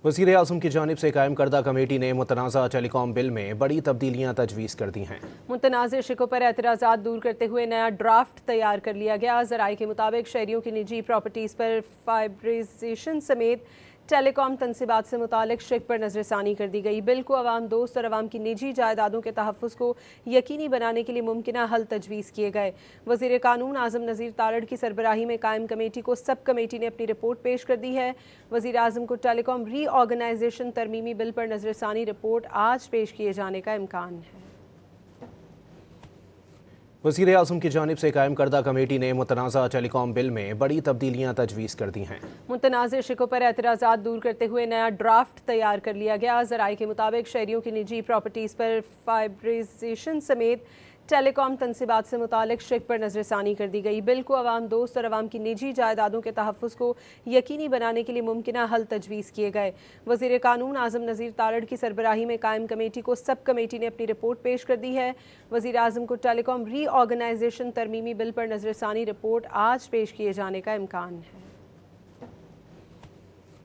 वज़ीर आज़म की जानिब से कायम करदा कमेटी ने मुतनाज़ा टेलीकॉम बिल में बड़ी तब्दीलियाँ तजवीज़ कर दी हैं। मुतनाज़ शिकों पर एतराज़ात दूर करते हुए नया ड्राफ्ट तैयार कर लिया गया। ज़राए के मुताबिक शहरियों की निजी प्रॉपर्टीज़ पर फाइब्रिजेशन समेत टेलीकॉम तनसीबात से मुतालिक शिक पर नज़रसानी कर दी गई। बिल को अवाम दोस्त और अवाम की निजी जायदादों के तहफ़्फ़ुज़ को यकीनी बनाने के लिए मुमकिना हल तजवीज़ किए गए। वज़ीर कानून आज़म नज़ीर तारड़ की सरबराही में कायम कमेटी को सब कमेटी ने अपनी रिपोर्ट पेश कर दी है। वज़ीर आज़म को टेलीकॉम रीऑर्गेनाइजेशन तरमीमी बिल पर नज़रसानी रिपोर्ट आज पेश किए जाने का इम्कान है। वज़ीर आज़म की जानिब से कायम करदा कमेटी ने मुतनाज़ा टेलीकॉम बिल में बड़ी तब्दीलियाँ तजवीज़ कर दी हैं। मुतनाज़ शिकों पर एतराज़ात दूर करते हुए नया ड्राफ्ट तैयार कर लिया गया। ज़राए के मुताबिक शहरियों की निजी प्रॉपर्टीज़ पर फाइब्रिजेशन समेत टेलीकॉम तनसीबात से मुतालिक शिक पर नज़रसानी कर दी गई। बिल को अवाम दोस्त और अवाम की निजी जायदादों के तहफ़्फ़ुज़ को यकीनी बनाने के लिए मुमकिना हल तजवीज़ किए गए। वज़ीर कानून आज़म नज़ीर तारड़ की सरबराही में कायम कमेटी को सब कमेटी ने अपनी रिपोर्ट पेश कर दी है। वज़ीर आज़म को टेलीकॉम रीऑर्गेनाइजेशन तरमीमी बिल पर नज़रसानी रिपोर्ट आज पेश किए जाने का इम्कान है।